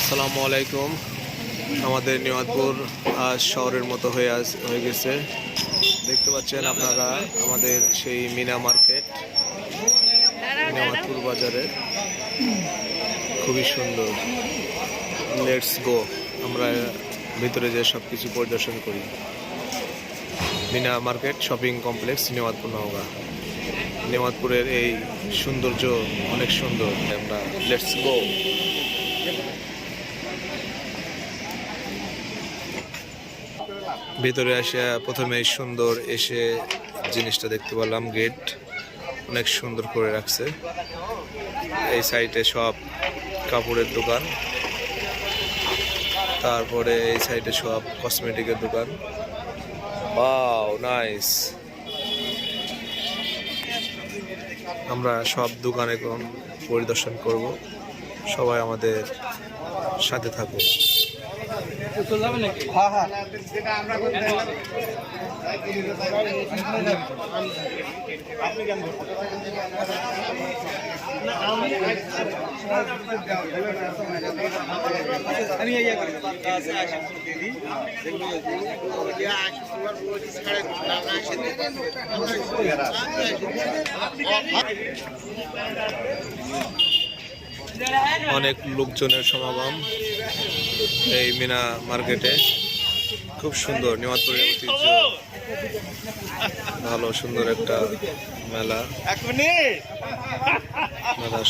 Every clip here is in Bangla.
আসসালামু আলাইকুম। আমাদের নিয়ামতপুর আজ শহরের মতো হয়ে গেছে। দেখতে পাচ্ছেন আপনারা আমাদের সেই মিনা মার্কেট নিয়ামতপুর বাজারে, খুবই সুন্দর। লেটস গো, আমরা ভিতরে যে সব কিছু পরিদর্শন করি। Meena market shopping complex, Niamatpur, Naogaon. নিয়ামতপুরের এই সৌন্দর্য অনেক সুন্দর। আমরা লেটস গো। ভিতরে আসে প্রথমে সুন্দর এসে জিনিসটা দেখতে পেলাম। গেট অনেক সুন্দর করে রাখছে। এই সাইডে সব কাপড়ের দোকান, তারপরে এই সাইডে সব কসমেটিকের দোকান। Wow, nice. আমরা সব দোকান এখন পরিদর্শন করব। সবাই আমাদের সাথে থাকুন। অনেক লোকজনের সমাগম এই মিনা মার্কেটে। খুব সুন্দর, নিয়ামতপুরের ঐতিহ্য, ভালো সুন্দর একটা মেলা।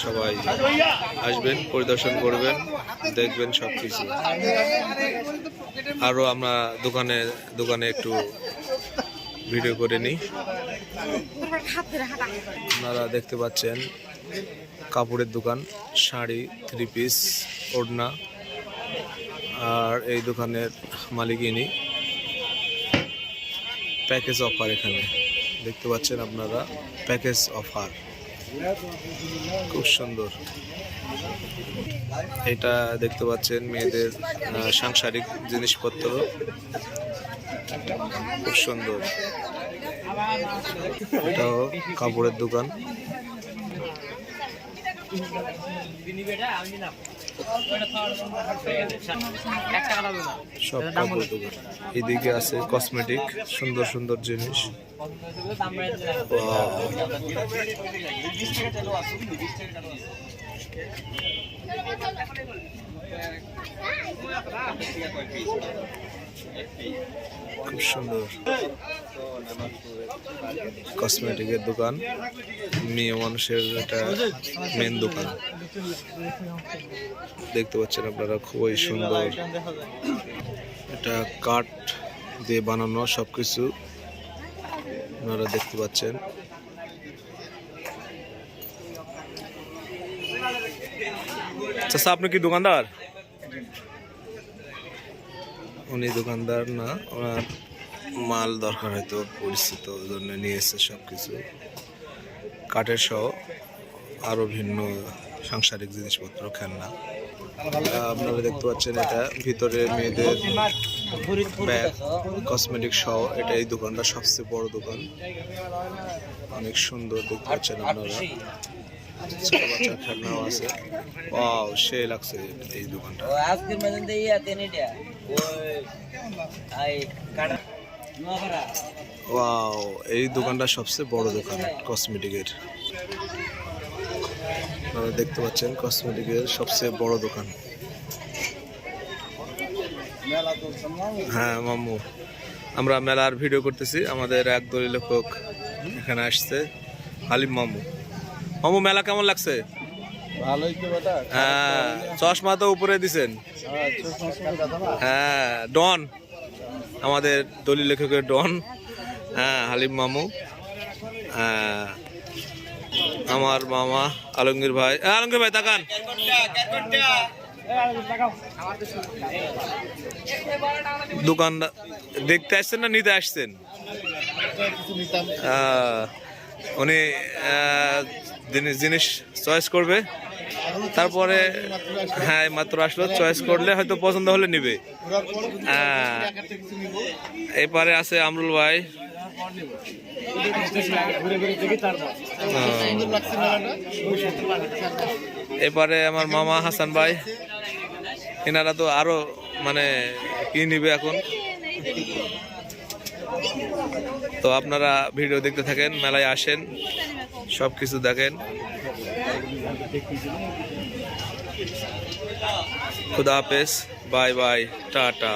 সবাই আসবেন, পরিদর্শন করবেন, দেখবেন সবকিছু। আরো আমরা দোকানে একটু ভিডিও করে নিই। আপনারা দেখতে পাচ্ছেন কাপড়ের দোকান, শাড়ি, থ্রি পিস, ওড়না। আর এই দোকানের মালিকিনি। প্যাকেজ অফার এখানে দেখতে পাচ্ছেন আপনারা, প্যাকেজ অফার খুব সুন্দর। এটা দেখতে পাচ্ছেন মেয়েদের সাংসারিক জিনিসপত্র, খুব সুন্দর। এটাও কাপড়ের দোকান। সব কাপড় দোকান। এদিকে আছে কসমেটিক, সুন্দর সুন্দর জিনিস। খুব সুন্দর কসমেটিকের দোকান, মেয়ে মানুষের এটা মেন দোকান। দেখতে পাচ্ছেন আপনারা, খুবই সুন্দর। এটা কাঠ দিয়ে বানানো সবকিছু আপনারা দেখতে পাচ্ছেন। চাচা, আপনি কি দোকানদার? উনি দোকানদার না, ওনার মাল দরকার হয়তো, পরিচিত জন্য নিয়ে এসেছে সবকিছু, কাঠের সহ আরো ভিন্ন সাংসারিক জিনিসপত্র, খেলনা। আপনারা দেখতে পাচ্ছেন এটা ভিতরে মেয়েদের ব্যাগ, কসমেটিক সহ। এটা এই দোকানটা সবচেয়ে বড় দোকান, অনেক সুন্দর দেখতে পাচ্ছেন আপনারা। ছোট বাচ্চার খেলনাও আছে। ওয়াও, সেই লাগছে এই দোকানটা। ওয়াও, এই দোকানটা সবচেয়ে বড় দোকান কসমেটিকের। আপনারা দেখতে পাচ্ছেন কসমেটিকের সবচেয়ে বড় দোকান। হ্যাঁ মামু, আমরা মেলার ভিডিও করতেছি। আমাদের এক দলীয় লেখক এখানে আসছে, হালিম মামু। মামু, মেলা কেমন লাগছে? হ্যাঁ, চশমা তো উপরে দিছেন। হ্যাঁ, ডন, আমাদের দলীয় লেখকের ডন। হ্যাঁ, হালিম মামু। আমার মামা আলমগীর ভাই। আলমগীর ভাই তাকান। দোকানদার দেখতে আসছেন না নিতে আসছেন? উনি জিনিস চয়েস করবে, তারপরে হ্যাঁ মাত্র আসলো, চয়েস করলে হয়তো পছন্দ হলে নিবে। এপারে আছে আমরুল ভাই। এপারে আমার মামা হাসান ভাই। এনারা তো আরো মানে কি নিবে এখন। তো আপনারা ভিডিও দেখতে থাকেন, মেলায় আসেন, সব কিছু দেখেন। খুদা হাফেজ, বাই বাই, টাটা।